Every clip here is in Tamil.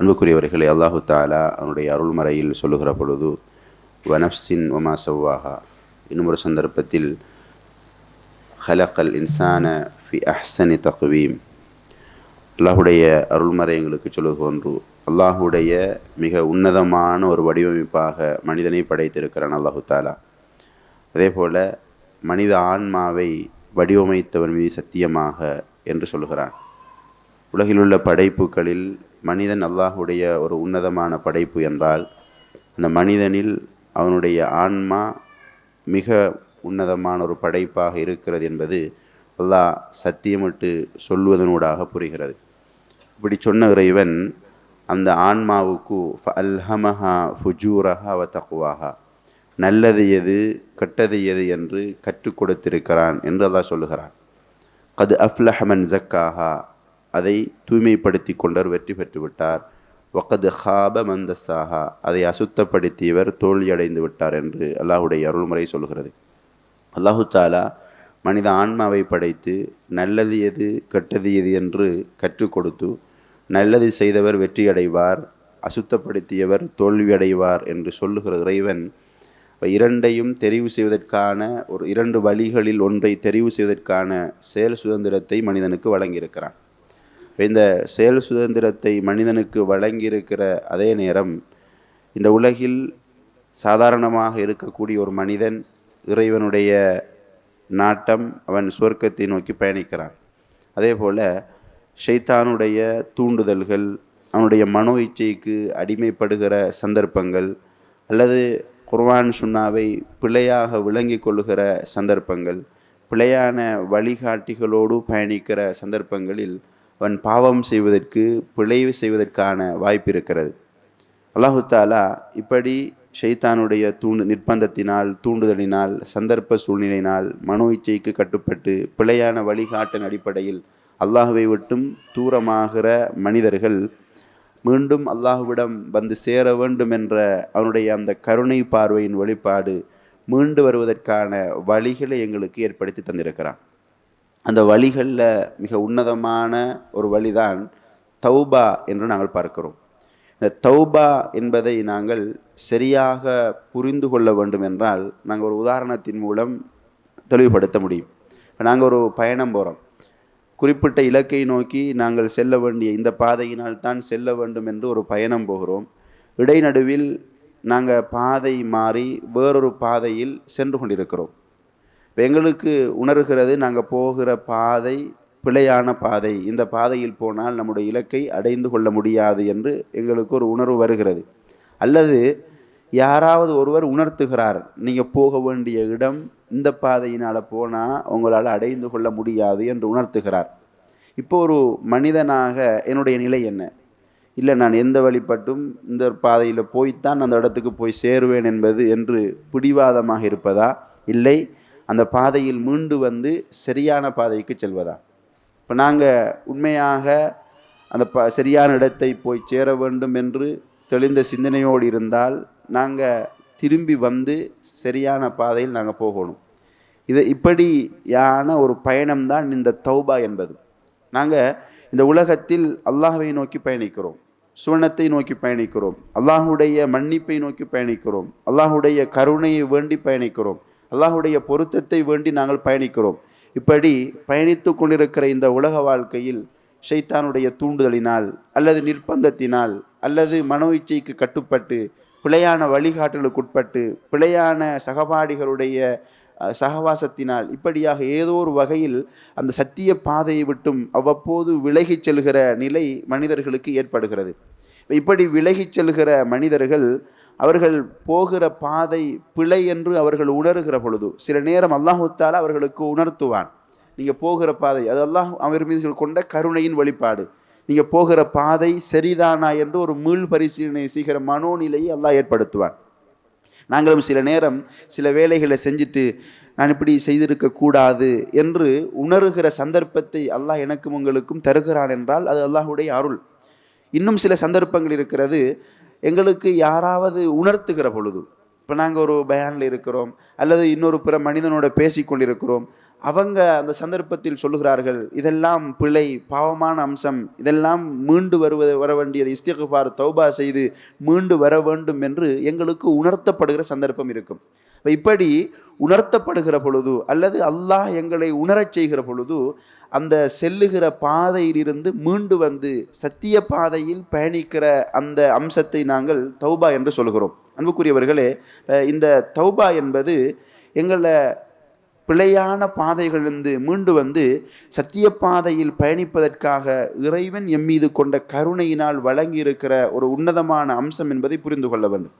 அன்புக்குரியவர்களே, அல்லாஹு தாலா அவனுடைய அருள்மறையில் சொல்லுகிற பொழுது வனப்சின் ஒமா சவ்வாஹா, இன்னும் ஒரு சந்தர்ப்பத்தில் ஹலக்கல் இன்சான ஃபி அஹ்சனி தக்வீம், அல்லாஹுடைய அருள்மறை எங்களுக்கு சொல்லுவது போன்று அல்லாஹுடைய மிக உன்னதமான ஒரு வடிவமைப்பாக மனிதனை படைத்திருக்கிறான் அல்லாஹு தாலா. அதே போல் மனித ஆன்மாவை வடிவமைத்தவன் மீது சத்தியமாக என்று சொல்கிறான். உலகிலுள்ள படைப்புகளில் மனிதன் அல்லாஹுடைய ஒரு உன்னதமான படைப்பு என்றால், அந்த மனிதனில் அவனுடைய ஆன்மா மிக உன்னதமான ஒரு படைப்பாக இருக்கிறது என்பது அல்லாஹ் சத்தியமிட்டு சொல்வதனூடாக புரிகிறது. இப்படி சொன்ன இறைவன் அந்த ஆன்மாவுக்கு அல்ஹமஹா ஃபுஜூரஹா வ தக்வாஹா, நல்லது எது கெட்டது எது என்று கற்றுக் கொடுத்திருக்கிறான் என்று அல்லாஹ் சொல்லுகிறான். கது அஃப்லஹ மன் ஜக்காஹா, அதை தூய்மைப்படுத்தி கொண்டவர் வெற்றி பெற்று விட்டார். வக்கது ஹாப மந்தசாஹா, அதை அசுத்தப்படுத்தியவர் தோல்வியடைந்து விட்டார் என்று அல்லாஹுடைய அருள்முறை சொல்கிறது. அல்லாஹு தாலா மனித ஆன்மாவை படைத்து நல்லது எது கெட்டது எது என்று கற்றுக் கொடுத்து, நல்லது செய்தவர் வெற்றியடைவார், அசுத்தப்படுத்தியவர் தோல்வியடைவார் என்று சொல்லுகிற இறைவன் இரண்டையும் தெரிவு செய்வதற்கான ஒரு இரண்டு வழிகளில் ஒன்றை தெரிவு செய்வதற்கான செயல் சுதந்திரத்தை மனிதனுக்கு வழங்கியிருக்கிறான். இந்த செயல் சுதந்திரத்தை மனிதனுக்கு வழங்கியிருக்கிற அதே நேரம், இந்த உலகில் சாதாரணமாக இருக்கக்கூடிய ஒரு மனிதன் இறைவனுடைய நாட்டம், அவன் சுவர்க்கத்தை நோக்கி பயணிக்கிறான். அதே போல் ஷைத்தானுடைய தூண்டுதல்கள், அவனுடைய மனோ இச்சைக்கு அடிமைப்படுகிற சந்தர்ப்பங்கள், அல்லது குர்ஆன் சுன்னாவை பிழையாக விளங்கி கொள்ளுகிற சந்தர்ப்பங்கள், பிழையான வழிகாட்டிகளோடு பயணிக்கிற சந்தர்ப்பங்களில் அவன் பாவம் செய்வதற்கு, பிழைவு செய்வதற்கான வாய்ப்பு இருக்கிறது. அல்லாஹு தாலா இப்படி ஷைத்தானுடைய நிர்பந்தத்தினால், தூண்டுதலினால், சந்தர்ப்ப சூழ்நிலையினால், மனோ இச்சைக்கு கட்டுப்பட்டு பிழையான வழிகாட்டின் அடிப்படையில் அல்லாஹுவை விட்டும் தூரமாகிற மனிதர்கள் மீண்டும் அல்லாஹுவிடம் வந்து சேர வேண்டும் என்ற அவனுடைய அந்த கருணை பார்வையின் வெளிப்பாடு மீண்டு வருவதற்கான வழிகளை எங்களுக்கு ஏற்படுத்தி தந்திருக்கிறான். அந்த வழிகளில் மிக உன்னதமான ஒரு வழிதான் தௌபா என்று நாங்கள் பார்க்கிறோம். இந்த தௌபா என்பதை நாங்கள் சரியாக புரிந்து கொள்ள வேண்டும் என்றால், நாங்கள் ஒரு உதாரணத்தின் மூலம் தெளிவுபடுத்த முடியும். இப்போ நாங்கள் ஒரு பயணம் போகிறோம், குறிப்பிட்ட இலக்கை நோக்கி நாங்கள் செல்ல வேண்டிய இந்த பாதையினால் தான் செல்ல வேண்டும் என்று ஒரு பயணம் போகிறோம். இடைநடுவில் நாங்கள் பாதை மாறி வேறொரு பாதையில் சென்று கொண்டிருக்கிறோம். எங்களுக்கு உணர்கிறது, நாங்கள் போகிற பாதை பிழையான பாதை, இந்த பாதையில் போனால் நம்முடைய இலக்கை அடைந்து கொள்ள முடியாது என்று எங்களுக்கு ஒரு உணர்வு வருகிறது. அல்லது யாராவது ஒருவர் உணர்த்துகிறார், நீங்கள் போக வேண்டிய இடம் இந்த பாதையினால் போனால் உங்களால் அடைந்து கொள்ள முடியாது என்று உணர்த்துகிறார். இப்போ ஒரு மனிதனாக என்னுடைய நிலை என்ன? இல்லை, நான் எந்த வழிபட்டும் இந்த பாதையில் போய்த்தான் அந்த இடத்துக்கு போய் சேருவேன் என்பது என்று பிடிவாதமாக இருப்பதா? இல்லை, அந்த பாதையில் மீண்டு வந்து சரியான பாதைக்கு செல்வதா? இப்போ நாங்கள் உண்மையாக அந்த சரியான இடத்தை போய் சேர வேண்டும் என்று தெளிந்த சிந்தனையோடு இருந்தால் நாங்கள் திரும்பி வந்து சரியான பாதையில் நாங்கள் போகணும். இப்படியான ஒரு பயணம்தான் இந்த தௌபா என்பது. நாங்கள் இந்த உலகத்தில் அல்லாஹ்வை நோக்கி பயணிக்கிறோம், சுவனத்தை நோக்கி பயணிக்கிறோம், அல்லாஹுடைய மன்னிப்பை நோக்கி பயணிக்கிறோம், அல்லாஹுடைய கருணையை வேண்டி பயணிக்கிறோம், அல்லாஹுடைய பொருத்தத்தை வேண்டி நாங்கள் பயணிக்கிறோம். இப்படி பயணித்து கொண்டிருக்கிற இந்த உலக வாழ்க்கையில் ஷைத்தானுடைய தூண்டுதலினால், அல்லது நிர்பந்தத்தினால், அல்லது மனோ இச்சைக்கு கட்டுப்பட்டு, பிழையான வழிகாட்டலுக்கு உட்பட்டு, பிழையான சகபாடிகளுடைய சகவாசத்தினால், இப்படியாக ஏதோ ஒரு வகையில் அந்த சத்திய பாதையை விட்டும் அவ்வப்போது விலகிச் செல்கிற நிலை மனிதர்களுக்கு ஏற்படுகிறது. இப்படி விலகிச் செல்கிற மனிதர்கள், அவர்கள் போகிற பாதை பிழை என்று அவர்கள் உணர்கிற பொழுது சில நேரம் அல்லாஹு தஆலா அவர்களுக்கு உணர்த்துவான். நீங்கள் போகிற பாதை அது அல்லாஹ் அவர் மீது கொண்ட கருணையின் வெளிப்பாடு. நீங்கள் போகிற பாதை சரிதானா என்று ஒரு மீள் பரிசீலனை செய்கிற மனோநிலையை அல்லாஹ் ஏற்படுத்துவான். நாங்களும் சில நேரம் சில வேலைகளை செஞ்சுட்டு நான் இப்படி செய்திருக்கக்கூடாது என்று உணர்கிற சந்தர்ப்பத்தை அல்லாஹ் எனக்கும் உங்களுக்கும் தருகிறான் என்றால் அது அல்லாஹுடைய அருள். இன்னும் சில சந்தர்ப்பங்கள் இருக்கிறது, எங்களுக்கு யாராவது உணர்த்துகிற பொழுது, இப்போ நாங்கள் ஒரு பயானில் இருக்கிறோம், அல்லது இன்னொரு பிற மனிதனோட பேசி கொண்டிருக்கிறோம், அவங்க அந்த சந்தர்ப்பத்தில் சொல்லுகிறார்கள், இதெல்லாம் பிழை, பாவமான அம்சம், இதெல்லாம் மீண்டு வர வேண்டியது, இஸ்திக்ஃபார் தௌபா செய்து மீண்டு வர வேண்டும் என்று எங்களுக்கு உணர்த்தப்படுகிற சந்தர்ப்பம் இருக்கும். இப்படி உணர்த்தப்படுகிற பொழுது அல்லது அல்லாஹ் எங்களை உணரச் செய்கிற பொழுது அந்த செல்லுகிற பாதையிலிருந்து மீண்டு வந்து சத்திய பாதையில் பயணிக்கிற அந்த அம்சத்தை நாங்கள் தௌபா என்று சொல்கிறோம். அன்புக்குரியவர்களே, இந்த தௌபா என்பது எங்களை பிழையான பாதைகளிலிருந்து மீண்டு வந்து சத்திய பாதையில் பயணிப்பதற்காக இறைவன் எம்மீது கொண்ட கருணையினால் வழங்கியிருக்கிற ஒரு உன்னதமான அம்சம் என்பதை புரிந்து கொள்ள வேண்டும்.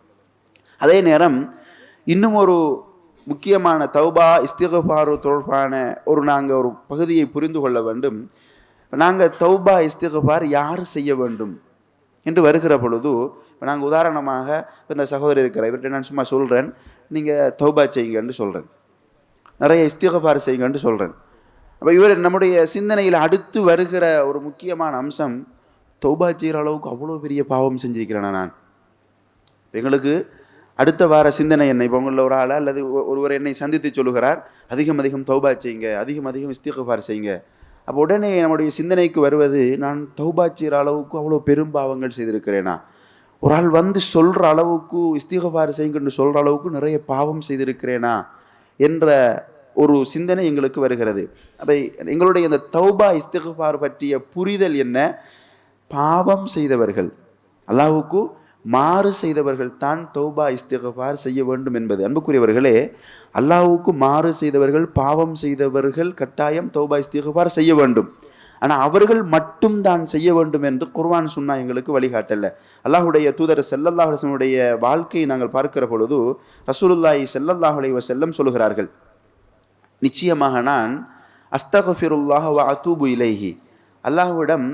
அதே நேரம் இன்னும் ஒரு முக்கியமான தௌபா இஸ்திக்ஃபார் தொடர்பான நாங்கள் ஒரு பகுதியை புரிந்து கொள்ள வேண்டும். நாங்கள் தௌபா இஸ்திக்ஃபார் யார் செய்ய வேண்டும் என்று வருகிற பொழுது, இப்போ நாங்கள் உதாரணமாக இந்த சகோதரர் இருக்கிற இவர்கிட்ட நான் சும்மா சொல்கிறேன், நீங்கள் தௌபா செய்யுங்கன்னு சொல்கிறேன், நிறைய இஸ்திக்ஃபார் செய்யுங்கன்னு சொல்கிறேன். அப்போ இவர் நம்முடைய சிந்தனையில் அடுத்து வருகிற ஒரு முக்கியமான அம்சம், தௌபா செய்கிற அளவுக்கு அவ்வளோ பெரிய பாவம் செஞ்சிருக்கிறேன்னா நான். எங்களுக்கு அடுத்த வார சிந்தனை என்ன, இப்போ உங்களில் ஒரு ஆள் அல்லது ஒருவர் என்னை சந்தித்து சொல்லுகிறார், அதிகம் அதிகம் தௌபா செய்யுங்க, அதிகம் அதிகம் இஸ்திக்ஃபார் செய்யுங்க. அப்போ உடனே நம்முடைய சிந்தனைக்கு வருவது, நான் தௌபா செய்கிற அளவுக்கு அவ்வளோ பெரும் பாவங்கள் செய்திருக்கிறேனா, ஒரு ஆள் வந்து சொல்கிற அளவுக்கு இஸ்திக்ஃபார் செய்யுங்கன்னு சொல்கிற அளவுக்கு நிறைய பாவம் செய்திருக்கிறேனா என்ற ஒரு சிந்தனை எங்களுக்கு வருகிறது. அப்போ எங்களுடைய இந்த தௌபா இஸ்திக்ஃபார் பற்றிய புரிதல் என்ன, பாவம் செய்தவர்கள், அல்லாஹ்வுக்கு மாறு செய்தவர்கள் தான் தௌபா இஸ்திக்ஃபார் செய்ய வேண்டும் என்பது. அன்புக்குரியவர்களே, அல்லாஹ்வுக்கு மாறு செய்தவர்கள், பாவம் செய்தவர்கள் கட்டாயம் தௌபா இஸ்திக்ஃபார் செய்ய வேண்டும். ஆனால் அவர்கள் மட்டும் தான் செய்ய வேண்டும் என்று குர்ஆன் சுன்னா எங்களுக்கு வழிகாட்டல. அல்லாஹ்வுடைய தூதர் ஸல்லல்லாஹு அலைஹி வஸல்லம் வாழ்க்கையை நாங்கள் பார்க்கிற பொழுது ரசூலுல்லாஹி ஸல்லல்லாஹு அலைஹி வஸல்லம் சொல்கிறார்கள், நிச்சயமாக நான் அஸ்தக்ஃபிருல்லாஹ் வ அதூபு இலைஹி, அல்லாஹ்விடம்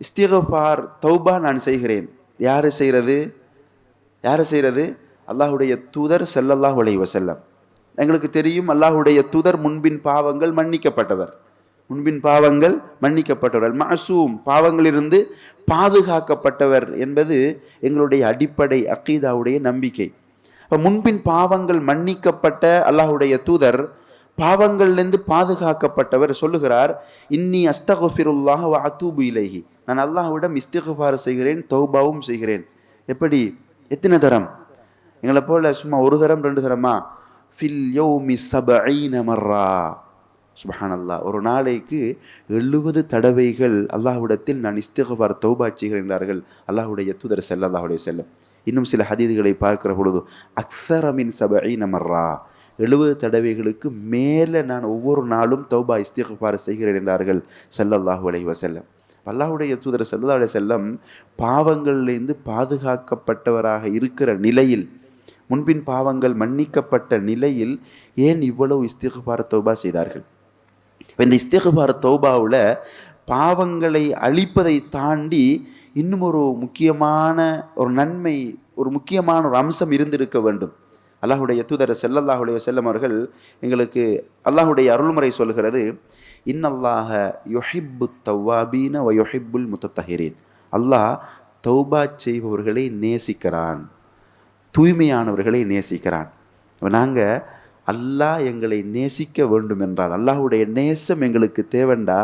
இஸ்திக்ஃபார் தௌபா நான் செய்கிறேன். யார் செய்கிறது? அல்லாஹ்வுடைய தூதர் ஸல்லல்லாஹு அலைஹி வஸல்லம். எங்களுக்கு தெரியும், அல்லாஹ்வுடைய தூதர் முன்பின் பாவங்கள் மன்னிக்கப்பட்டவர், மஅசூம், பாவங்களிலிருந்து பாதுகாக்கப்பட்டவர் என்பது எங்களுடைய அடிப்படை அக்கீதாவுடைய நம்பிக்கை. இப்போ முன்பின் பாவங்கள் மன்னிக்கப்பட்ட அல்லாஹ்வுடைய தூதர் பாவங்களிலிருந்து பாதுகாக்கப்பட்டவர் சொல்லுகிறார், இன்னி அஸ்தக்ஃபிருல்லாஹ் வ அதூபு இலைஹி, நான் அல்லாஹ்விடம் இஸ்திக்ஃபார் செய்கிறேன், தௌபாவும் செய்கிறேன். எப்படி, எத்தனை தரம்? எங்களை போல சும்மா ஒரு தரம் ரெண்டு தரமா? ஃபில் யௌமி 70 மர்ரா, சுப்ஹானல்லாஹ், ஒரு நாளைக்கு 70 தடவைகள் அல்லாஹ்விடத்தில் நான் இஸ்திக்ஃபார் தௌபா செய்கிறேன்றார்கள் அல்லாஹ்வுடைய தூதர் ஸல்லல்லாஹு அலைஹி வஸல்லம். இன்னும் சில ஹதீதுகளை பார்க்கிற பொழுது அக்ஸர மின் 70 மர்ரா, 70 தடவைகளுக்கு மேலே நான் ஒவ்வொரு நாளும் தௌபா இஸ்திக்ஃபார் செய்கிறேன் என்றார்கள் ஸல்லல்லாஹு அலைஹி வஸல்லம். அல்லாஹ்வுடைய தூதர் ஸல்லல்லாஹு அலைஹி வஸல்லம் பாவங்களிலிருந்து பாதுகாக்கப்பட்டவராக இருக்கிற நிலையில், முன்பின் பாவங்கள் மன்னிக்கப்பட்ட நிலையில் ஏன் இவ்வளவு இஸ்திக்ஃபார் தௌபா செய்தார்கள்? இந்த இஸ்திக்ஃபார் தௌபாவில் பாவங்களை அழிப்பதை தாண்டி இன்னும் ஒரு முக்கியமான ஒரு நன்மை, ஒரு முக்கியமான ஒரு அம்சம் இருந்திருக்க வேண்டும். அல்லாஹ்வுடைய தூதர் ஸல்லல்லாஹு அலைஹி வஸல்லம் அவர்கள் எங்களுக்கு அல்லாஹ்வுடைய அருள்முறை சொல்கிறது, இன்னல்லாஹ யுஹிப்புத் தவ்வாபீன வ யுஹிப்புல் முத்தத்தஹிரீன், அல்லாஹ் தௌபா செய்பவர்களை நேசிக்கிறான், தூய்மையானவர்களை நேசிக்கிறான். நாங்கள் அல்லாஹ் எங்களை நேசிக்க வேண்டும் என்றால், அல்லாஹ்வுடைய நேசம் எங்களுக்கு தேவைண்டா,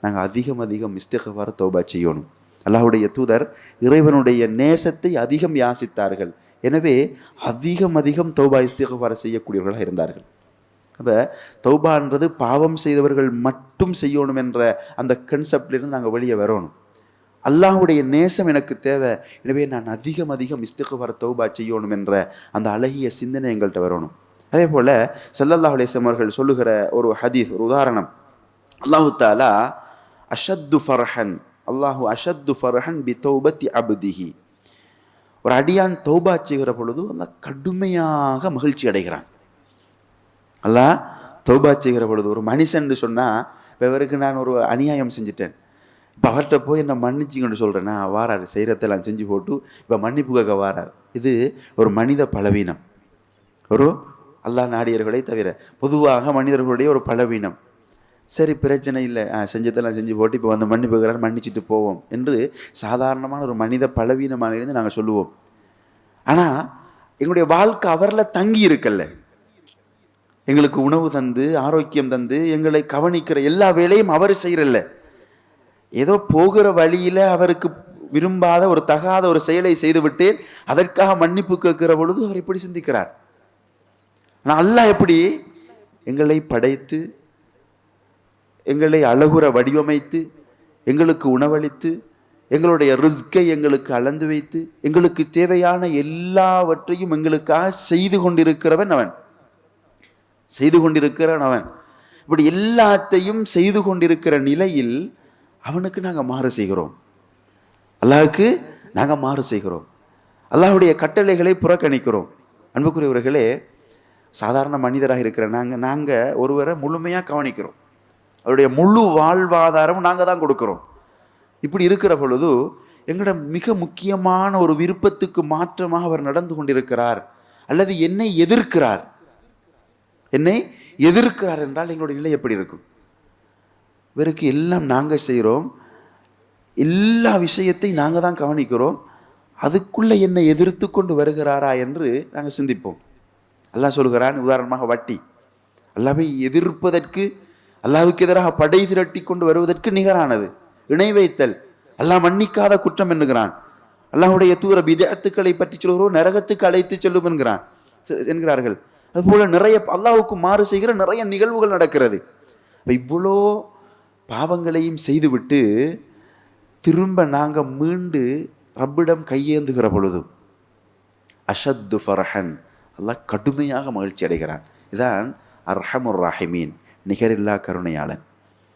நாங்கள் அதிகம் அதிகம் இஸ்திக்ஃபார் தௌபா செய்யணும். அல்லாஹ்வுடைய தூதர் இறைவனுடைய நேசத்தை அதிகம் யாசித்தார்கள். எனவே அதிகம் அதிகம் தௌபா இஸ்திக்ஃபார் செய்யக்கூடியவர்களாக இருந்தார்கள். அப்போ தௌபான்றது பாவம் செய்தவர்கள் மட்டும் செய்யணும் என்ற அந்த கன்செப்ட்லேருந்து நாங்கள் வெளியே வரணும். அல்லாஹ்வுடைய நேசம் எனக்கு தேவை, எனவே நான் அதிகம் அதிகம் இஸ்திக்ஃபார் தௌபா செய்யணும் என்ற அந்த அழகிய சிந்தனை எங்கள்கிட்ட வரணும். அதே போல் ஸல்லல்லாஹு அலைஹி வஸல்லம் அவர்கள் சொல்லுகிற ஒரு ஹதீஸ், ஒரு உதாரணம், அல்லாஹு தஆலா அல்லாஹு அஷத்து ஃபர்ஹன் பி தௌபத்தி அப்திஹி, ஒரு அடியான் தௌபா செய்கிற பொழுது அல்லாஹ் கடுமையாக மகிழ்ச்சி அடைகிறான். அல்லாஹ் தௌபா செய்கிற பொழுது, ஒரு மனுஷன் சொன்னால், இப்போ இவருக்கு நான் ஒரு அநியாயம் செஞ்சுட்டேன், இப்போ அவர்கிட்ட போய் என்ன மன்னிச்சிங்கன்னு சொல்கிறேன்னா வாரார், செய்கிறதெல்லாம் செஞ்சு போட்டு இப்போ மன்னிப்பு கேட்க வாரார். இது ஒரு மனித பலவீனம், ஒரு அல்லாஹ் நாடியர்களை தவிர பொதுவாக மனிதர்களுடைய ஒரு பலவீனம். சரி பிரச்சனை இல்லை, செஞ்சதெல்லாம் செஞ்சு போட்டு இப்போ வந்து மன்னிப்பு கேட்குறாரு, மன்னிச்சுட்டு போவோம் என்று சாதாரணமான ஒரு மனித பலவீனமாக இருந்து நாங்கள் சொல்லுவோம். ஆனால் எங்களுடைய வாழ்க்கை அவரில் தங்கி இருக்கல்ல, எங்களுக்கு உணவு தந்து ஆரோக்கியம் தந்து எங்களை கவனிக்கிற எல்லா வேலையும் அவர் செய்யறல்ல. ஏதோ போகிற வழியில அவருக்கு விரும்பாத ஒரு தகாத ஒரு செயலை செய்துவிட்டு அதற்காக மன்னிப்பு கேட்கிற பொழுது அவர் இப்படி சிந்திக்கிறார். ஆனால் அல்லாஹ் எப்படி எங்களை படைத்து எங்களை அழகுற வடிவமைத்து எங்களுக்கு உணவளித்து எங்களுடைய ரிஸ்கை எங்களுக்கு அளந்து வைத்து எங்களுக்கு தேவையான எல்லாவற்றையும் எங்களுக்காக செய்து கொண்டிருக்கிறவன் அவன். இப்படி எல்லாத்தையும் செய்து கொண்டிருக்கிற நிலையில் அவனுக்கு நாங்கள் மாறு செய்கிறோம், அல்லாஹ்வுக்கு நாங்கள் மாறு செய்கிறோம், அல்லாஹ்வுடைய கட்டளைகளை புறக்கணிக்கிறோம். அன்புக்குரியவர்களே, சாதாரண மனிதராக இருக்கிற நாங்கள் ஒருவரை முழுமையாக கவனிக்கிறோம், அவருடைய முழு வாழ்வாதாரமும் நாங்கள் தான் கொடுக்கிறோம். இப்படி இருக்கிற பொழுது எங்களோட மிக முக்கியமான ஒரு விருப்பத்துக்கு மாற்றமாக அவர் நடந்து கொண்டிருக்கிறார் அல்லது என்னை எதிர்க்கிறார் என்றால் எங்களுடைய நிலை எப்படி இருக்கும்? இவருக்கு எல்லாம் நாங்கள் செய்கிறோம், எல்லா விஷயத்தையும் நாங்கள் தான் கவனிக்கிறோம், அதுக்குள்ளே என்னை எதிர்த்து கொண்டு வருகிறாரா என்று நாங்கள் சிந்திப்போம். அல்லாஹ் சொல்கிறான், உதாரணமாக வட்டி அல்லாஹ்வை எதிர்ப்பதற்கு, அல்லாஹ்வுக்கு எதிராக படை திரட்டி கொண்டு வருவதற்கு நிகரானது. இணை வைத்தல் அல்லாஹ் மன்னிக்காத குற்றம் என்கிறான். அல்லாஹ்வுடைய தூர பிதஅத்துக்களை பற்றி சொல்கிறோம், நரகத்துக்கு அழைத்து செல்லும் என்கிறார்கள். அதுபோல நிறைய அல்லாஹ்வுக்கு மாறு செய்கிற நிறைய நிகழ்வுகள் நடக்கிறது. இவ்வளோ பாவங்களையும் செய்துவிட்டு திரும்ப நாங்கள் மீண்டு ரப்பிடம் கையேந்துகிற பொழுது அஷத்து ஃபர்ஹன், அல்லாஹ் கடுமையாக மகிழ்ச்சி அடைகிறான். இதான் அர்ஹமுர் ராஹிமீன், நிகரில்லா கருணையாளன்.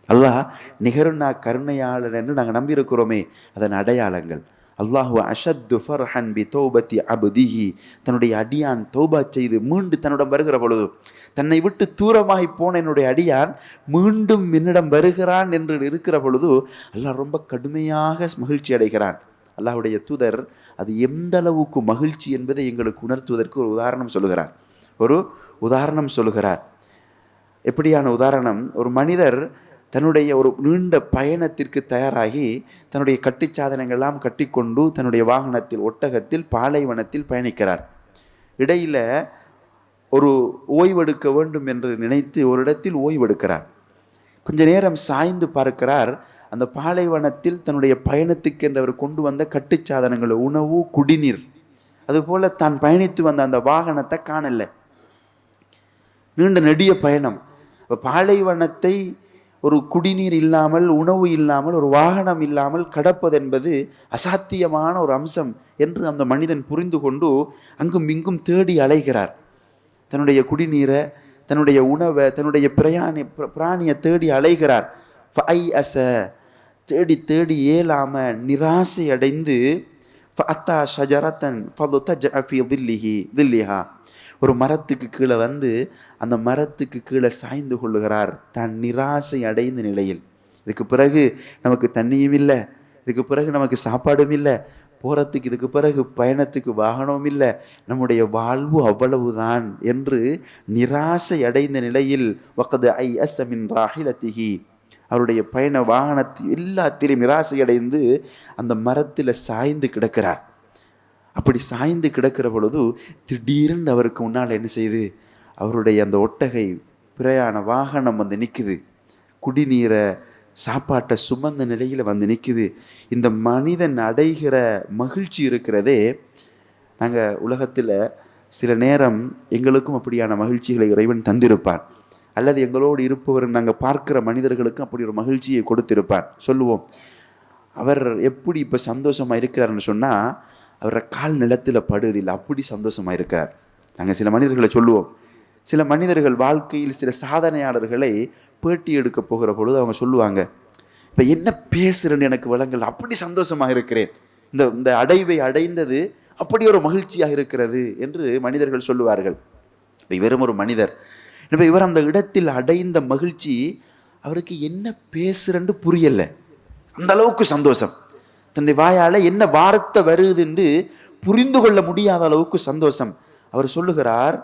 அல்லாஹ் நிகருண்ணா கருணையாளன் என்று நாங்கள் நம்பியிருக்கிறோமே, அதன் அடையாளங்கள். அல்லாஹு அஷத்து ஃபர்ஹன் பி தௌபத்தி அப்திஹி, தன்னுடைய அடியான் தௌபா செய்து மீண்டு தன்னிடம் வருகிற பொழுது, தன்னை விட்டு தூரமாகி போன என்னுடைய அடியான் மீண்டும் என்னிடம் வருகிறான் என்று இருக்கிற பொழுது அல்லாஹ் ரொம்ப கடுமையாக மகிழ்ச்சி அடைகிறான். அல்லாஹ்வுடைய தூதர் அது எந்த அளவுக்கு மகிழ்ச்சி என்பதை எங்களுக்கு உணர்த்துவதற்கு ஒரு உதாரணம் சொல்லுகிறார். எப்படியான உதாரணம்? ஒரு மனிதர் தன்னுடைய ஒரு நீண்ட பயணத்திற்கு தயாராகி தன்னுடைய கட்டிச்சாதனங்கள்லாம் கட்டிக்கொண்டு தன்னுடைய வாகனத்தில், ஒட்டகத்தில் பாலைவனத்தில் பயணிக்கிறார். இடையில ஒரு ஓய்வெடுக்க வேண்டும் என்று நினைத்து ஒரு இடத்தில் ஓய்வெடுக்கிறார். கொஞ்ச நேரம் சாய்ந்து பார்க்கிறார். அந்த பாலைவனத்தில் தன்னுடைய பயணத்துக்கு என்று அவர் கொண்டு வந்த கட்டுச்சாதனங்கள், உணவு, குடிநீர், அதுபோல தான் பயணித்து வந்த அந்த வாகனத்தை காணல. நீண்ட நெடிய பயணம். பாலைவனத்தை ஒரு குடிநீர் இல்லாமல், உணவு இல்லாமல், ஒரு வாகனம் இல்லாமல் கடப்பது என்பது அசாத்தியமான ஒரு அம்சம் என்று அந்த மனிதன் புரிந்து கொண்டு அங்கும் இங்கும் தேடி அலைகிறார். தன்னுடைய குடிநீரை, தன்னுடைய உணவை, தன்னுடைய பிராணியை தேடி அலைகிறார். தேடி தேடி ஏலாம நிராசை அடைந்து ஒரு மரத்துக்கு கீழே வந்து அந்த மரத்துக்கு கீழே சாய்ந்து கொள்ளுகிறார், தான் நிராசை அடைந்த நிலையில். இதுக்கு பிறகு நமக்கு தண்ணியும் இல்லை, இதுக்கு பிறகு நமக்கு சாப்பாடும் இல்லை, போகிறதுக்கு இதுக்கு பிறகு பயணத்துக்கு வாகனமும் இல்லை, நம்முடைய வாழ்வு அவ்வளவுதான் என்று நிராசை அடைந்த நிலையில் வகது ஐஅஸ மின் ராஹிலத்திஹி, அவருடைய பயண வாகனத்தை எல்லாத்திலும் நிராசை அடைந்து அந்த மரத்தில் சாய்ந்து கிடக்கிறார். அப்படி சாய்ந்து கிடக்கிற பொழுது திடீரென்று அவருக்கு முன்னால் என்ன செய்யுது? அவருடைய அந்த ஒட்டகை பிரயாண வாகனம் வந்து நிற்குது. குடிநீரை, சாப்பாட்டை சுமந்த நிலையில் வந்து நிற்குது. இந்த மனிதன் அடைகிற மகிழ்ச்சி இருக்கிறதே, நாங்கள் உலகத்தில் சில நேரம் எங்களுக்கும் அப்படியான மகிழ்ச்சிகளை இறைவன் தந்திருப்பான், அல்லது எங்களோடு இருப்பவர் நாங்கள் பார்க்கிற மனிதர்களுக்கும் அப்படி ஒரு மகிழ்ச்சியை கொடுத்திருப்பான். சொல்லுவோம், அவர் எப்படி இப்போ சந்தோஷமாக இருக்கிறாருன்னு சொன்னால் அவரை கால் நிலத்தில் படுவதில்லை, அப்படி சந்தோஷமாக இருக்கார். நாங்கள் சில மனிதர்களை சொல்லுவோம். சில மனிதர்கள் வாழ்க்கையில் சில சாதனையாளர்களை பேட்டி எடுக்க போகிற பொழுது அவங்க சொல்லுவாங்க, இப்போ என்ன பேசுகிறேன்னு எனக்கு விளங்கல, அப்படி சந்தோஷமாக இருக்கிறேன், இந்த அடைவை அடைந்தது அப்படி ஒரு மகிழ்ச்சியாக இருக்கிறது என்று மனிதர்கள் சொல்லுவார்கள். இப்போ இவரும் ஒரு மனிதர். இப்போ இவர் அந்த இடத்தில் அடைந்த மகிழ்ச்சி அவருக்கு என்ன பேசுறன்னு புரியலை, அந்த அளவுக்கு சந்தோஷம். தன்னுடைய வாயால் என்ன வார்த்தை வருது என்று புரிந்து கொள்ள முடியாத அளவுக்கு சந்தோஷம். அவர் சொல்லுகிறார்,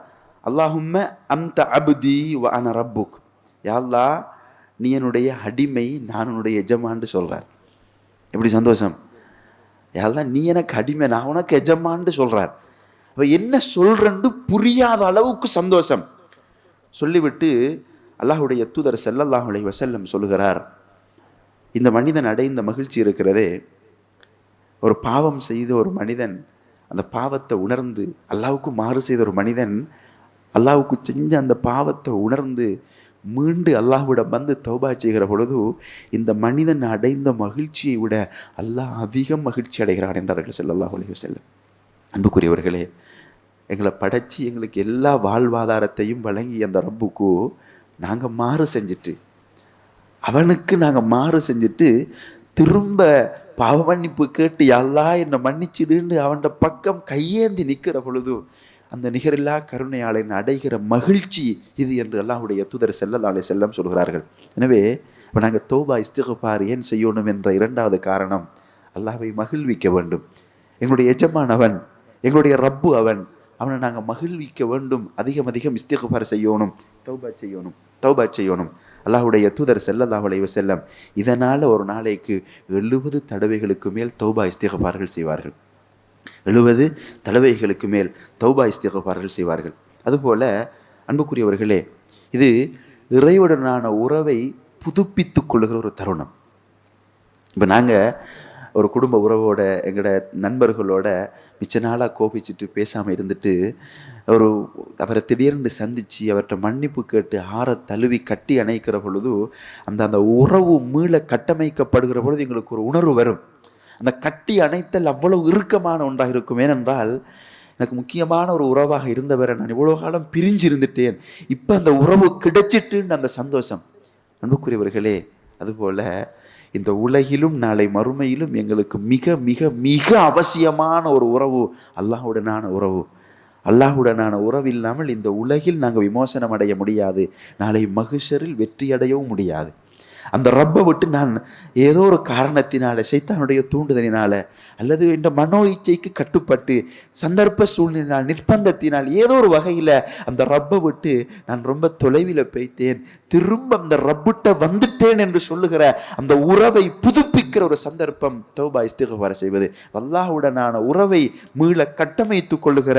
அல்லாஹும்ம அன்த அப்தி வ அன ரப்புக், யா அல்லாஹ் நீ என்னுடைய அடிமை, நான் உன்னுடைய எஜமான்னு சொல்கிறார். எப்படி சந்தோஷம்! யா அல்லாஹ் நீ எனக்கு அடிமை, நான் உனக்கு எஜமான்னு சொல்கிறார். அப்போ என்ன சொல்கிறன்னு புரியாத அளவுக்கு சந்தோஷம். சொல்லிவிட்டு அல்லாஹ்வுடைய தூதர் ஸல்லல்லாஹு அலைஹி வஸல்லம் சொல்லுகிறார், இந்த மனிதன் அடைந்த மகிழ்ச்சி இருக்கிறதே, ஒரு பாவம் செய்த ஒரு மனிதன் அந்த பாவத்தை உணர்ந்து, அல்லாஹ்வுக்கு மாறு செய்த ஒரு மனிதன் அல்லாஹ்வுக்கு செஞ்ச அந்த பாவத்தை உணர்ந்து மீண்டு அல்லாஹ்விடம் வந்து தௌபா செய்கிற பொழுது இந்த மனிதன் அடைந்த மகிழ்ச்சியை விட அல்லாஹ் அதிகம் மகிழ்ச்சி அடைகிறான் என்றார்கள் ஸல்லல்லாஹு அலைஹி வஸல்லம். அன்புக்குரியவர்களே, எங்களை படைச்சி எங்களுக்கு எல்லா வாழ்வாதாரத்தையும் வழங்கி அந்த ரப்புக்கு நாங்கள் மாறு செஞ்சுட்டு, அவனுக்கு நாங்கள் மாறு செஞ்சுட்டு திரும்ப பாவ மன்னிப்பு கேட்டு அல்லாஹ் என்னை மன்னிச்சிடுன்னு அவன் பக்கம் கையேந்தி நிற்கிற பொழுது அந்த நிகரில்லா கருணையாளன் அடைகிற மகிழ்ச்சி இது என்று அல்லாஹ்வுடைய தூதர் ஸல்லல்லாஹு அலைஹி வஸல்லம் சொல்கிறார்கள். எனவே இப்போ நாங்கள் தௌபா இஸ்திக்ஃபார் ஏன் செய்யணும் என்ற இரண்டாவது காரணம், அல்லாஹ்வை மகிழ்விக்க வேண்டும். எங்களுடைய எஜமான் அவன், எங்களுடைய ரப்பு அவன், அவனை நாங்கள் மகிழ்விக்க வேண்டும். அதிகம் அதிகம் இஸ்திக்ஃபார் செய்யணும், தௌபா செய்யணும். அல்லாஹ்வுடைய தூதர் ஸல்லல்லாஹு அலைஹி வஸல்லம் இதனால் ஒரு நாளைக்கு 70 தடவைகளுக்கு மேல் தௌபா இஸ்திக்ஃபார்கள் செய்வார்கள். 70 தடவைகளுக்கு மேல் தௌபா இஸ்திக்ஃபார்கள் செய்வார்கள். அதுபோல் அன்புக்குரியவர்களே, இது இறைவனுடனான உறவை புதுப்பித்து கொள்ளுகிற ஒரு தருணம். இப்போ நாங்கள் ஒரு குடும்ப உறவோட எங்களோட நண்பர்களோட மிச்ச நாளாக கோபிச்சுட்டு பேசாமல் இருந்துட்டு அவரை திடீர்னு சந்தித்து அவர்கிட்ட மன்னிப்பு கேட்டு ஆற தழுவி கட்டி அணைக்கிற பொழுது அந்த உறவு மீள கட்டமைக்கப்படுகிற பொழுது எங்களுக்கு ஒரு உணர்வு வரும். அந்த கட்டி அணைத்தல் அவ்வளவு இறுக்கமான ஒன்றாக இருக்கும். ஏனென்றால் எனக்கு முக்கியமான ஒரு உறவாக இருந்தவரை நான் இவ்வளோ காலம் பிரிஞ்சு இருந்துட்டேன், இப்போ அந்த உறவு கிடைச்சிட்டுன்னு அந்த சந்தோஷம். அன்புக்குரியவர்களே, அதுபோல் இந்த உலகிலும் நாளை மறுமையிலும் எங்களுக்கு மிக மிக மிக அவசியமான ஒரு உறவு அல்லாஹ்வுடனான உறவு. அல்லாஹ்வுடனான உறவு இல்லாமல் இந்த உலகில் நாங்கள் விமோசனம் அடைய முடியாது, நாளை மஹ்ஷரில் வெற்றி அடையவும் முடியாது. அந்த ரப்பை விட்டு நான் ஏதோ ஒரு காரணத்தினால, சைத்தானுடைய தூண்டுதலினால அல்லது இந்த மனோ இச்சைக்கு கட்டுப்பட்டு சந்தர்ப்ப சூழ்நிலையினால் நிர்பந்தத்தினால் ஏதோ ஒரு வகையில் அந்த ரப்பை விட்டு நான் ரொம்ப தொலைவில் போய்த்தேன், திரும்ப அந்த ரப்பிட்ட வந்துட்டேன் என்று சொல்லுகிற அந்த உறவை புதுப்பிக்கிற ஒரு சந்தர்ப்பம் தௌபா இஸ்திக்ஃபார் செய்வது. அல்லாஹ்வுடனான உறவை மீள கட்டமைத்து கொள்ளுகிற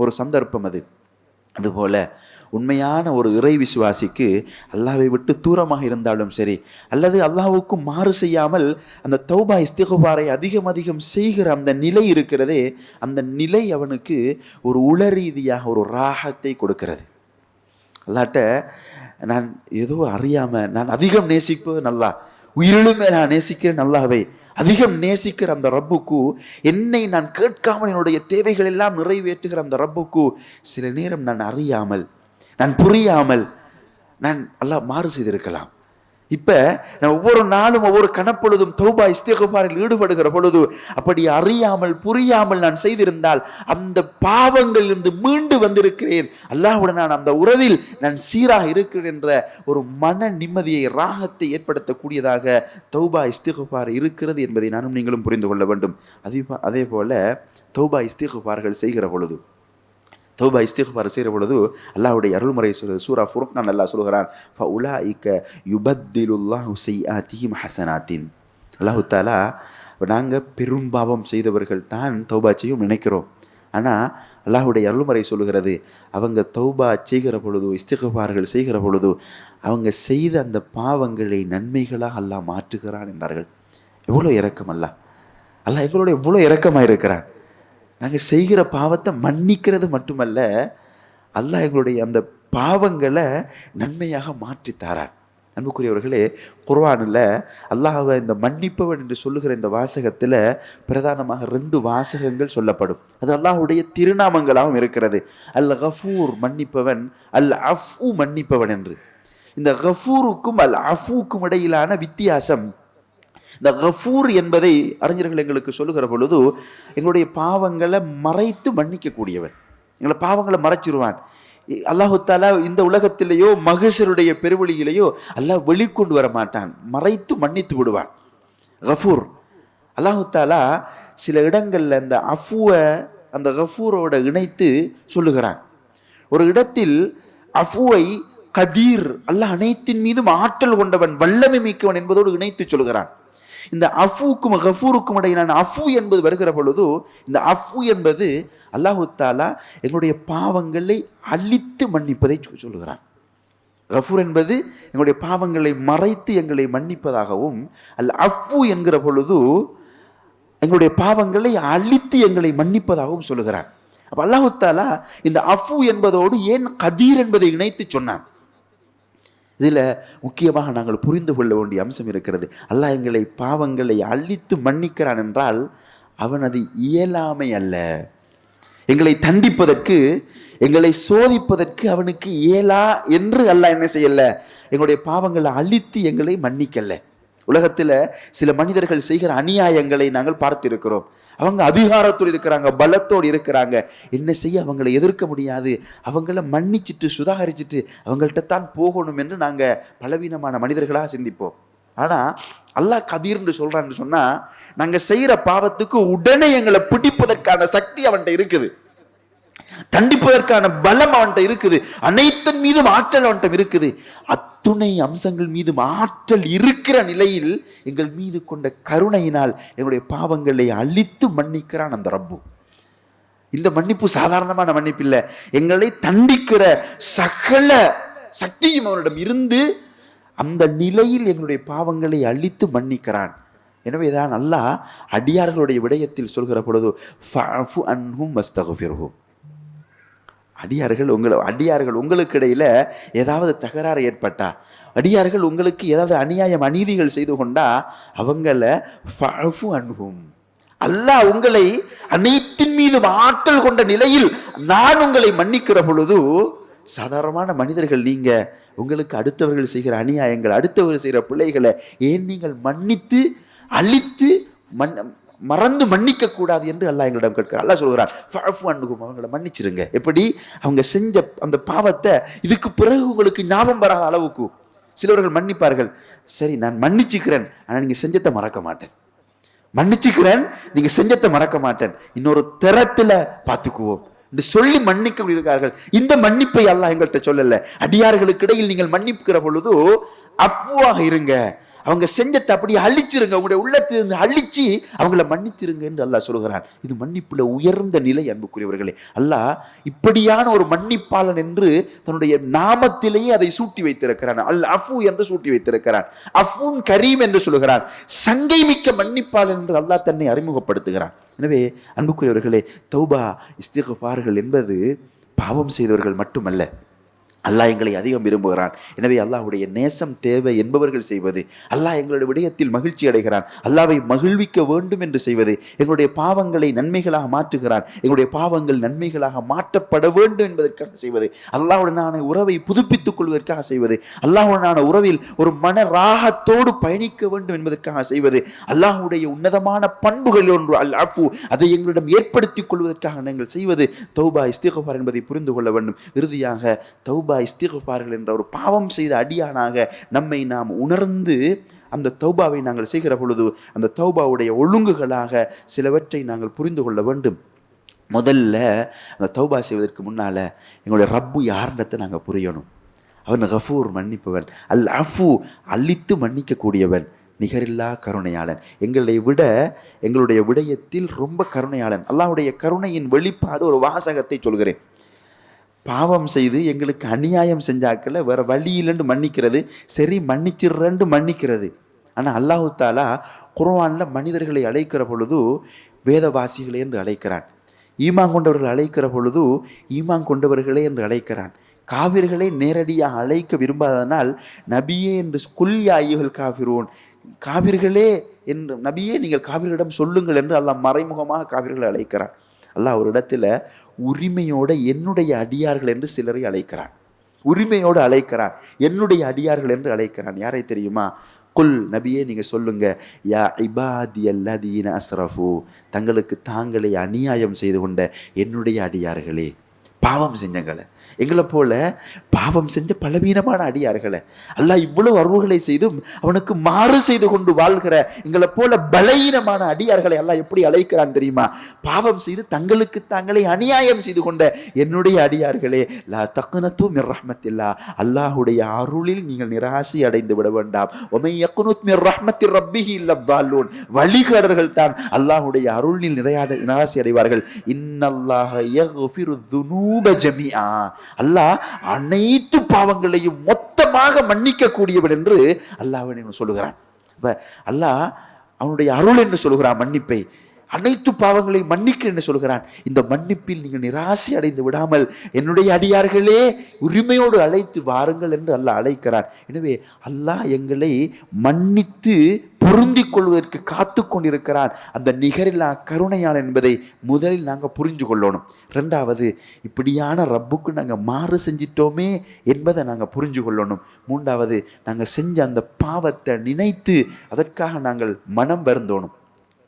ஒரு சந்தர்ப்பம் அது. அதுபோல உண்மையான ஒரு இறை விசுவாசிக்கு அல்லாஹ்வை விட்டு தூரமாக இருந்தாலும் சரி, அல்லது அல்லாஹ்வுக்கு மாறு செய்யாமல் அந்த தௌபா இஸ்திக்ஃபாரை அதிகம் அதிகம் செய்கிற அந்த நிலை இருக்கிறதே, அந்த நிலை அவனுக்கு ஒரு உளரீதியாக ஒரு ராகத்தை கொடுக்கிறது. அல்லாட்ட நான் ஏதோ அறியாமல் நான் அதிகம் நேசிப்பது நல்லா, உயிரிலுமே நான் நேசிக்கிறேன் அல்லாஹ்வை, அதிகம் நேசிக்கிற அந்த ரப்புக்கு, என்னை நான் கேட்காமல் என்னுடைய தேவைகள் எல்லாம் நிறைவேற்றுகிற அந்த ரப்புக்கு சில நேரம் நான் அறியாமல், நான் புரியாமல் நான் அல்லாஹ் மாறு செய்திருக்கலாம். இப்போ நான் ஒவ்வொரு நாளும் ஒவ்வொரு கணப்பொழுதும் தௌபா இஸ்திக்ஃபாரில் ஈடுபடுகிற பொழுது அப்படி அறியாமல் புரியாமல் நான் செய்திருந்தால் அந்த பாவங்களிலிருந்து மீண்டு வந்திருக்கிறேன், அல்லாஹ்வுடன் நான் அந்த உறவில் நான் சீராக இருக்கிறேன் என்ற ஒரு மன நிம்மதியை, ராகத்தை ஏற்படுத்தக்கூடியதாக தௌபா இஸ்திக்ஃபார் இருக்கிறது என்பதை நானும் நீங்களும் புரிந்து கொள்ள வேண்டும். அதே போல தௌபா இஸ்திக்ஃபார்கள் செய்கிற பொழுது, தௌபா இஸ்திக்ஃபார் செய்கிற பொழுது அல்லாஹ்வுடைய அருள்முறை சூரா ஃபுர்கான் அல்லாஹ் சொல்கிறான், ஃபஉலாயிக யுபத்திலுல்லாஹு ஸய்யிஆத்திஹிம் ஹஸனாத்தின். அல்லாஹ் தஆலா நாங்கள் பெரும்பாவம் செய்தவர்கள் தான் தௌபா செய்யும் நினைக்கிறோம், ஆனால் அல்லாஹ்வுடைய அருள்முறை சொல்லுகிறது, அவங்க தௌபா செய்கிற பொழுது, இஸ்திக்ஃபார்கள் செய்கிற பொழுது அவங்க செய்த அந்த பாவங்களை நன்மைகளாக அல்லாஹ் மாற்றுகிறான் என்றார்கள். எவ்வளோ இரக்கம் அல்லாஹ்! அல்லாஹ் எவ்வளோ இரக்கமாக இருக்கிறான். நாங்கள் செய்கிற பாவத்தை மன்னிக்கிறது மட்டுமல்ல, அல்லாஹ் எங்களுடைய அந்த பாவங்களை நன்மையாக மாற்றித்தாரான். அன்புக்குரியவர்களே, குர்ஆனில் அல்லாஹ்வை இந்த மன்னிப்பவன் என்று சொல்லுகிற இந்த வாசகத்தில் பிரதானமாக 2 வாசகங்கள் சொல்லப்படும். அது அல்லாஹ்வுடைய திருநாமங்களாகவும் இருக்கிறது. அல் கஃபூர் மன்னிப்பவன், அல் அஃபு மன்னிப்பவன் என்று. இந்த கஃபூருக்கும் அல் அஃபுக்கும் இடையிலான வித்தியாசம், இந்த கஃபூர் என்பதை அறிஞர்கள் எங்களுக்கு சொல்லுகிற பொழுது எங்களுடைய பாவங்களை மறைத்து மன்னிக்கக்கூடியவன், எங்களை பாவங்களை மறைச்சிருவான். அல்லாஹு தஆலா இந்த உலகத்திலேயோ மஹ்ஷருடைய பெருவெளியிலேயோ அல்லாஹ் வெளிக்கொண்டு வர மாட்டான், மறைத்து மன்னித்து விடுவான். கஃபூர். அல்லாஹு தஆலா சில இடங்களில் அந்த அஃபுவை அந்த கஃபூரோட இணைத்து சொல்லுகிறான். ஒரு இடத்தில் அஃபுவை கதீர், அல்லாஹ் அனைத்தின் மீதும் ஆற்றல் கொண்டவன், வல்லமை மிக்கவன் என்பதோடு இணைத்து சொல்கிறான். இந்த அஃபுக்கும் கஃபூருக்கும் இடையிலான அஃபு என்பது வருகிற பொழுது, இந்த அஃபு என்பது அல்லாஹு தஆலா எங்களுடைய பாவங்களை அழித்து மன்னிப்பதை சொல்லுகிறான். கஃபூர் என்பது எங்களுடைய பாவங்களை மறைத்து எங்களை மன்னிப்பதாகவும், அல் அஃபு என்கிற பொழுது எங்களுடைய பாவங்களை அழித்து எங்களை மன்னிப்பதாகவும் சொல்லுகிறான். அப்ப அல்லாஹ் தஆலா இந்த அஃபு என்பதோடு ஏன் கதீர் என்பதை இணைத்து சொன்னான்? இதில் முக்கியமாக நாங்கள் புரிந்து கொள்ள வேண்டிய அம்சம் இருக்கிறது. அல்லாஹ் எங்களை பாவங்களை அழித்து மன்னிக்கிறான் என்றால் அவன் அது இயலாமை அல்ல. எங்களை தண்டிப்பதற்கு, எங்களை சோதிப்பதற்கு அவனுக்கு இயலா என்று அல்லாஹ் என்ன செய்யல, எங்களுடைய பாவங்களை அழித்து எங்களை மன்னிக்கல. உலகத்தில் சில மனிதர்கள் செய்கிற அநியாயங்களை நாங்கள் பார்த்திருக்கிறோம். அவங்க அதிகாரத்தோடு இருக்கிறாங்க, பலத்தோடு இருக்கிறாங்க. என்ன செய்ய அவங்களை எதிர்க்க முடியாது. அவங்கள மன்னிச்சுட்டு சுதாகரிச்சுட்டு அவங்கள்ட்ட தான் போகணும் என்று நாங்கள் பலவீனமான மனிதர்களாக சிந்திப்போம். ஆனால் அல்லாஹ் கதீர்னு சொல்றான்னு சொன்னா, நாங்கள் செய்கிற பாவத்துக்கு உடனே எங்களை பிடிப்பதற்கான சக்தி அவன்கிட்ட இருக்குது, தண்டிப்பதற்கான பலம் அவன்கிட்ட இருக்குது, அனைத்தின் மீதும் ஆற்றல் அவன்கிட்ட இருக்குது. அத்துணை அம்சங்கள் மீதும் ஆற்றல் இருக்கிற நிலையில் எங்கள் மீது கொண்ட கருணையினால் எங்களுடைய பாவங்களை அழித்து மன்னிக்கிறான் அந்த ரப்பு. இந்த மன்னிப்பு சாதாரணமான மன்னிப்பு இல்லை. எங்களை தண்டிக்கிற சகல சக்தியும் அவனிடம் இருந்து அந்த நிலையில் எங்களுடைய பாவங்களை அழித்து மன்னிக்கிறான். எனவேதான் அல்லாஹ் அடியார்களுடைய விடயத்தில் சொல்கிற பொழுது ஃபஅஃபு அன்ஹும் வஸ்தக்ஃபிர்ஹும், அடியார்கள் உங்களுக்கு இடையில ஏதாவது தகராறு ஏற்பட்டா, அடியார்கள் உங்களுக்கு ஏதாவது அநியாயம் அநீதிகள் செய்து கொண்டா அவங்கள ஃபஅஃபு அன்ஹும், அல்லாஹ் உங்களை அனைத்தின் மீதும் ஆற்றல் கொண்ட நிலையில் நான் உங்களை மன்னிக்கிற பொழுது, சாதாரணமான மனிதர்கள் நீங்க, உங்களுக்கு அடுத்தவர்கள் செய்கிற அநியாயங்கள், அடுத்தவர்கள் செய்கிற பிள்ளைகளை ஏன் நீங்கள் மன்னித்து அழித்து மறந்து மன்னிக்க கூடாது என்று அல்லாஹ் எங்களிடம் கேட்கிறார். அல்லாஹ் சொல்கிறார் ஃபஅஃபு அன்ஹும், அவங்களை மன்னிச்சிருங்க. எப்படி? அவங்க செஞ்ச அந்த பாவத்தை இதுக்கு பிறகு உங்களுக்கு ஞாபகம் வராத அளவுக்கு. சிலவர்கள் மன்னிப்பார்கள், சரி நான் மன்னிச்சுக்கிறேன், ஆனால் நீங்க செஞ்சத்தை மறக்க மாட்டேன், மன்னிச்சுக்கிறேன், நீங்க செஞ்சத்தை மறக்க மாட்டேன், இன்னொரு தரத்துல பார்த்துக்குவோம் என்று சொல்லி மன்னிக்க இருக்கார்கள். இந்த மன்னிப்பை அல்லாஹ் எங்கள்கிட்ட சொல்லல. அடியார்களுக்கு இடையில் நீங்கள் மன்னிப்புக்கிற பொழுது அஃப்வாக இருங்க, அவங்க செஞ்சத்தை அப்படியே அழிச்சிருங்க, உங்களுடைய உள்ளத்திலிருந்து அழிச்சு அவங்கள மன்னிச்சிருங்க என்று அல்லாஹ் சொல்கிறான். இது மன்னிப்புல உயர்ந்த நிலை அன்புக்குரியவர்களே. அல்லாஹ் இப்படியான ஒரு மன்னிப்பாளன் என்று தன்னுடைய நாமத்திலேயே அதை சூட்டி வைத்திருக்கிறான். அல் அஃபு என்று சூட்டி வைத்திருக்கிறான். அஃபுன் கரீம் என்று சொல்கிறான். சங்கை மிக்க மன்னிப்பாளன் என்று அல்லாஹ் தன்னை அறிமுகப்படுத்துகிறான். எனவே அன்புக்குரியவர்களே, தௌபா இஸ்திக்ஃபார்கள் என்பது பாவம் செய்தவர்கள் மட்டுமல்ல, அல்லாஹ் எங்களை அதிகம் விரும்புகிறான். எனவே அல்லாஹ்வுடைய நேசம் தேவை என்பவர்கள் செய்வது, அல்லாஹ் எங்களுடைய விடயத்தில் மகிழ்ச்சி அடைகிறான், அல்லாஹ்வை மகிழ்விக்க வேண்டும் என்று செய்வது, எங்களுடைய பாவங்களை நன்மைகளாக மாற்றுகிறான், எங்களுடைய பாவங்கள் நன்மைகளாக மாற்றப்பட வேண்டும் என்பதற்காக செய்வது, அல்லாஹ்வுடனான உறவை புதுப்பித்துக் கொள்வதற்காக செய்வது, அல்லாஹ்வுடனான உறவில் ஒரு மன ராகத்தோடு பயணிக்க வேண்டும் என்பதற்காக செய்வது, அல்லாஹ்வுடைய உன்னதமான பண்புகள் ஒன்று அல் அஃபு, அதை எங்களிடம் ஏற்படுத்திக் கொள்வதற்காக நாங்கள் செய்வது தௌபா இஸ்திக்ஃபார் என்பதை புரிந்து கொள்ள வேண்டும். இறுதியாக தௌபா இஸ்திக்ஃபார்கள் என்ற ஒரு பாவம் செய்த அடியானாக நம்மை நாம் உணர்ந்து அந்த தௌபாவை நாங்கள் செய்கிற பொழுது அந்த தௌபாவுடைய ஒழுங்குகளாக சிலவற்றை நாங்கள் புரிந்து கொள்ள வேண்டும். முதல்ல அந்த தௌபா செய்வதற்கு முன்னால எங்களுடைய ரப்பு யாருன்றதை நாங்கள் புரியணும். அவன் கஃபூர் மன்னிப்பவன், அல் அஃபு அழித்து மன்னிக்கக்கூடியவன், நிகரில்லா கருணையாளன், எங்களை விட எங்களுடைய விடயத்தில் ரொம்ப கருணையாளன். அல்லாஹ்வுடைய கருணையின் வெளிப்பாடு ஒரு வாசகத்தை சொல்கிறேன். பாவம் செய்து எங்களுக்கு அநியாயம் செஞ்சாக்கல வேற வழியிலன்னு மன்னிக்கிறது, சரி மன்னிச்சிடுறேன்னு மன்னிக்கிறது. ஆனால் அல்லாஹு தாலா குர்ஆன்ல மனிதர்களை அழைக்கிற பொழுது வேதவாசிகளே என்று அழைக்கிறான், ஈமான் கொண்டவர்கள் அழைக்கிற பொழுது ஈமான் கொண்டவர்களே என்று அழைக்கிறான். காவிர்களை நேரடியாக அழைக்க விரும்பாததனால் நபியே என்று குல் யா அய்யுஹல் காஃபிரூன், காவிர்களே என்று நபியே நீங்கள் காவிர்களிடம் சொல்லுங்கள் என்று அல்லாஹ் மறைமுகமாக காவிர்களை அழைக்கிறான். அல்லாஹ் ஒரு இடத்துல உரிமையோட என்னுடைய அடியார்கள் என்று சிலரை அழைக்கிறான், உரிமையோடு அழைக்கிறான், என்னுடைய அடியார்கள் என்று அழைக்கிறான். யாரை தெரியுமா? குல், நபியே நீங்க சொல்லுங்க, யா இபாதி அல்லதீன அஸ்ரஃபு, தங்களுக்கு தாங்களே அநியாயம் செய்து கொண்ட என்னுடைய அடியார்களே, பாவம் செஞ்சங்களை, எங்களை போல பாவம் செஞ்ச பலவீனமான அடியார்களை, அல்லாஹ் இவ்வளவு அருள்களை செய்தும் அவனுக்கு மாறு செய்து கொண்டு வாழ்கிற எங்களை போல பலவீனமான அடியார்களை அல்லாஹ் எப்படி அழைக்கிறான் தெரியுமா? பாவம் செய்து தங்களுக்கு தாங்களே அநியாயம் செய்து கொண்ட என்னுடைய அடியார்களே, லா தக்னது மிர் ரஹ்மத்தில்லாஹ், அல்லாஹ்வுடைய அருளில் நீங்கள் நிராசை அடைந்து விட வேண்டாம். வமை யக்னுத் மிர் ரஹ்மத்திர் ரப்பிஹி இல்ல ضالون, வழிகேடர்கள் தான் அல்லாஹ்வுடைய அருளில் நிராசை அடைவார்கள். இன்னல்லாஹ யக்ஃபிரு ذுனூப ஜமீஆ, அல்லாஹ் அனைத்து பாவங்களையும் மொத்த அதிகமாக மன்னிக்க கூடியவன் என்று அல்லாஹ் சொல்லுகிறான். இப்ப அல்லாஹ் அவனுடைய அருள் என்று சொல்கிறான் மன்னிப்பை, அனைத்து பாவங்களையும் மன்னிக்க என்று சொல்கிறான். இந்த மன்னிப்பில் நீங்கள் நிராசை அடைந்து விடாமல் என்னுடைய அடியார்களே உரிமையோடு அழைத்து வாருங்கள் என்று அல்லாஹ் அழைக்கிறான். எனவே அல்லாஹ் எங்களை மன்னித்து பொருந்தி கொள்வதற்கு காத்து கொண்டிருக்கிறான், அந்த நிகரில்லா கருணையால் என்பதை முதலில் நாங்கள் புரிஞ்சு கொள்ளணும். ரெண்டாவது, இப்படியான ரப்புக்கு நாங்கள் மாறு செஞ்சிட்டோமே என்பதை நாங்கள் புரிஞ்சு கொள்ளணும். மூன்றாவது, நாங்கள் செஞ்ச அந்த பாவத்தை நினைத்து அதற்காக நாங்கள் மனம் வருந்தோணும்,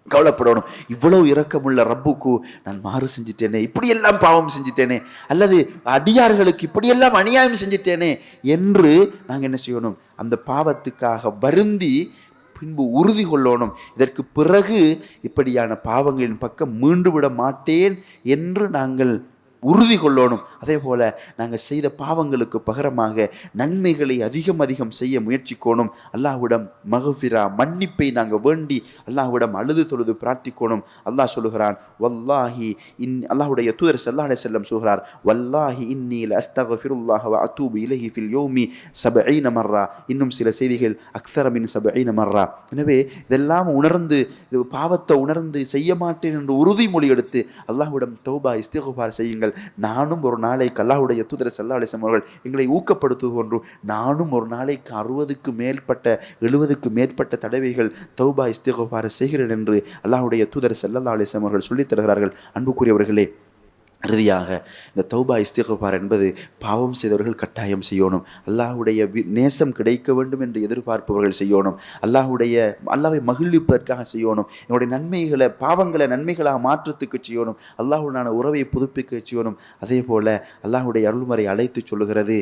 கவலைப்படணும். இவ்வளவு இரக்கமுள்ள ரப்புக்கு நான் மாறு செஞ்சிட்டேனே, இப்படியெல்லாம் பாவம் செஞ்சிட்டேனே, அல்லது அடியார்களுக்கு இப்படியெல்லாம் அநியாயம் செஞ்சிட்டேனே என்று நாங்கள் என்ன செய்யணும்? அந்த பாவத்துக்காக வருந்தி பின்பு உறுதி கொள்ளணும். இதற்கு பிறகு இப்படியான பாவங்களின் பக்கம் மீண்டு விட மாட்டேன் என்று நாங்கள் உறுதி கொள்ளணும். அதே போல நாங்கள் செய்த பாவங்களுக்கு பகரமாக நன்மைகளை அதிகம் செய்ய முயற்சிக்கணும். அல்லாஹ்விடம் மகஃபிரா மன்னிப்பை நாங்கள் வேண்டி அல்லாஹ்விடம் அழுது தொழுது பிரார்த்திக்கணும். அல்லாஹ் சொல்லுகிறான், வல்லாஹி அல்லாஹ்வுடைய தூதர் ஸல்லல்லாஹு அலைஹி வஸல்லம் சொல்கிறார், வல்லாஹி இன்னி லஅஸ்தக்ஃபிருல்லாஹ வ அத்தூபு இலைஹி ஃபில் யௌமி 70 மர்ரா. இன்னும் சில செய்திகள் அக்ஸர மின் 70 மர்ரா. எனவே இதெல்லாம் உணர்ந்து, பாவத்தை உணர்ந்து செய்ய மாட்டேன் என்று உறுதிமொழி எடுத்து அல்லாஹ்விடம் தௌபா இஸ்திக்ஃபார் செய்யுங்கள். நானும் ஒரு நாளைக்கு அல்லாஹ்வுடைய தூதர் ஸல்லல்லாஹு அலைஹி வஸல்லம் அவர்கள் எங்களை ஊக்கப்படுத்துவது போன்று நானும் ஒரு நாளைக்கு 60க்கு மேற்பட்ட 70க்கு மேற்பட்ட தடவைகள் தௌபா இஸ்திக்ஃபார் செய்கிறேன் என்று அல்லாஹ்வுடைய தூதர் ஸல்லல்லாஹு அலைஹி வஸல்லம் அவர்கள் சொல்லித் தருகிறார்கள். அன்புக்குரியவர்களே, இறுதியாக இந்த தௌபா இஸ்திக்ஃபார் என்பது பாவம் செய்தவர்கள் கட்டாயம் செய்யணும். அல்லாஹ்வுடைய நேசம் கிடைக்க வேண்டும் என்று எதிர்பார்ப்பவர்கள் செய்யணும். அல்லாஹ்வை மகிழ்விப்பதற்காக செய்யணும். என்னுடைய நன்மைகளை பாவங்களை நன்மைகளாக மாற்றத்துக்கு செய்யணும். அல்லாஹ்வுடான உறவை புதுப்பிக்க செய்யணும். அதே போல அல்லாஹ்வுடைய அருள்மறை அழைத்து சொல்லுகிறது,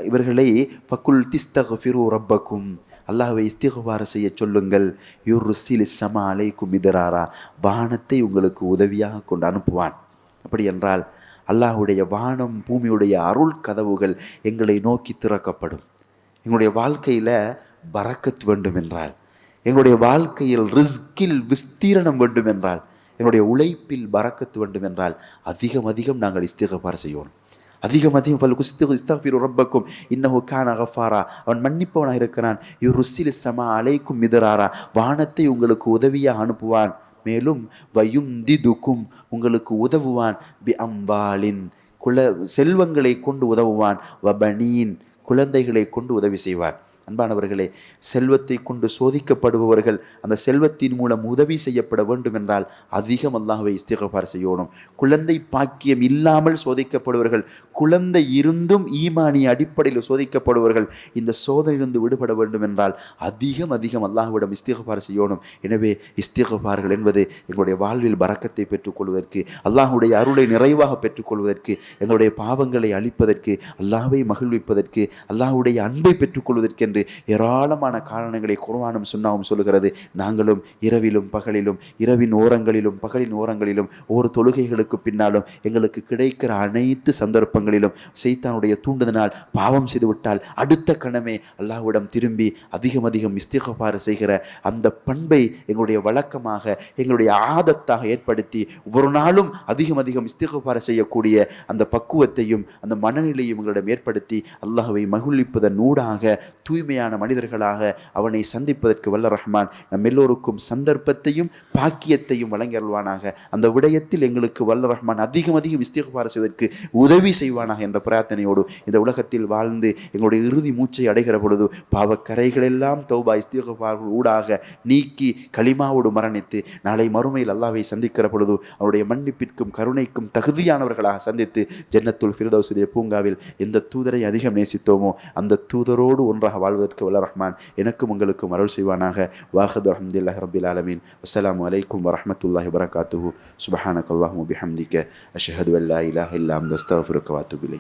இவர்களை ஃபகுல் திஸ்தக்ஃபிரு ரப்பக்கும், அல்லாஹ்வை இஸ்திக்ஃபார் செய்ய சொல்லுங்கள். யுர்சிலிஸ் ஸமா அலைக்கும் மிதராரா, வானத்தை உங்களுக்கு உதவியாக கொண்டு அனுப்புவான். அப்படி என்றால் அல்லாஹ்வுடைய வானம் பூமியுடைய அருள் கதவுகள் எங்களை நோக்கி திறக்கப்படும். எங்களுடைய வாழ்க்கையில் பரக்கத் வேண்டும் என்றால், எங்களுடைய வாழ்க்கையில் ரிஸ்கில் விஸ்தீரணம் வேண்டும் என்றால், எங்களுடைய உழைப்பில் பரக்கத் வேண்டும் என்றால் அதிகம் நாங்கள் இஸ்திக்ஃபார் செய்யணும். அதிகம் இஸ்தக்ஃபிரு ரப்பக்கும் இன்னஹு கான கஃபாரா, அவன் மன்னிப்பவனாக இருக்கிறான். யுர்சிலிஸ் ஸமா அலைக்கும் மிதராரா, வானத்தை உங்களுக்கு உதவியாக அனுப்புவான். மேலும் வயும்திதுக்கும், உங்களுக்கு உதவுவான். பி அம்பாலின், செல்வங்களை கொண்டு உதவுவான். வபனீன், குழந்தைகளை கொண்டு உதவி செய்வான். அன்பானவர்களே, செல்வத்தை கொண்டு சோதிக்கப்படுபவர்கள் அந்த செல்வத்தின் மூலம் உதவி செய்யப்பட வேண்டும் என்றால் அதிகம் அல்லாஹ்வை இஸ்திக்ஃபார் செய்யணும். குழந்தை பாக்கியம் இல்லாமல் சோதிக்கப்படுவர்கள், குழந்தை இருந்தும் ஈமானிய அடிப்படையில் சோதிக்கப்படுவர்கள் இந்த சோதனையிலிருந்து விடுபட வேண்டும் என்றால் அதிகம் அல்லாஹ்விடம் இஸ்திக்ஃபார் செய்யணும். எனவே இஸ்திக்ஃபார்கள் என்பது எங்களுடைய வாழ்வில் பரக்கத்தை பெற்றுக்கொள்வதற்கு, அல்லாஹ்வுடைய அருளை நிறைவாக பெற்றுக்கொள்வதற்கு, எங்களுடைய பாவங்களை அழிப்பதற்கு, அல்லாஹ்வை மகிழ்விப்பதற்கு, அல்லாஹ்வுடைய அன்பை பெற்றுக்கொள்வதற்கு என்று ஏராளமான காரணங்களை குர்ஆனும் சுன்னாவும் சொல்லுகிறது. நாங்களும் இரவிலும் பகலிலும், இரவின் ஓரங்களிலும் பகலின் ஓரங்களிலும், ஒவ்வொரு தொழுகைகளுக்கு பின்னாலும் எங்களுக்கு கிடைக்கிற அனைத்து சந்தர்ப்பங்களிலும் சைத்தானுடைய தூண்டுதனால் பாவம் செய்துவிட்டால் அடுத்த கணமே அல்லாஹ்விடம் திரும்பி அதிகம் இஸ்திக்ஃபார் செய்கிற அந்த பண்பை எங்களுடைய வழக்கமாக, எங்களுடைய ஆதத்தாக ஏற்படுத்தி ஒவ்வொரு நாளும் அதிகம் இஸ்திக்ஃபார் செய்யக்கூடிய அந்த பக்குவத்தையும் அந்த மனநிலையும் எங்களிடம் ஏற்படுத்தி அல்லாஹ்வை மகிழ்விப்பதன் ஊடாக தூய்மையான மனிதர்களாக அவனை சந்திப்பதற்கு வல்ல ரஹ்மான் நம் எல்லோருக்கும் சந்தர்ப்பத்தையும் பாக்கியத்தையும் வழங்கியருள்வானாக. அந்த விடயத்தில் எங்களுக்கு வல்ல ரஹ்மான் அதிகம் இஸ்திக்ஃபார் செய்வதற்கு உதவி செய்வானாக என்ற பிரார்த்தனையோடு இந்த உலகத்தில் வாழ்ந்து எங்களுடைய இறுதி மூச்சை அடைகிற பொழுது பாவக்கரைகள் எல்லாம் தௌபா இஸ்திக்ஃபார் ஊடாக நீக்கி களிமாவோடு மரணித்து நாளை மறுமையில் அல்லாஹ்வை சந்திக்கிற பொழுது அவருடைய மன்னிப்பிற்கும் கருணைக்கும் தகுதியானவர்களாக சந்தித்து ஜன்னத்துல் ஃபிர்தௌஸுடைய பூங்காவில் எந்த தூதரை அதிகம் நேசித்தோமோ அந்த தூதரோடு ஒன்றாக வாழ்வதற்கு வல்ல ரஹ்மான் எனக்கும் உங்களுக்கும் அருள் செய்வானாக. வாஹது அல்ஹம்துலில்லாஹி ரப்பில் ஆலமீன். அஸ்ஸலாமு அலைக்கும் வரஹ்மத்துல்லாஹி வபரகாத்துஹு. சுப்ஹானக்கல்லாஹும்ம பிஹம்திக அஷ்ஹது அன் லா இலாஹா இல்லா அன்த அஸ்தக்ஃபிருக வ அத்தூபு இலைக்.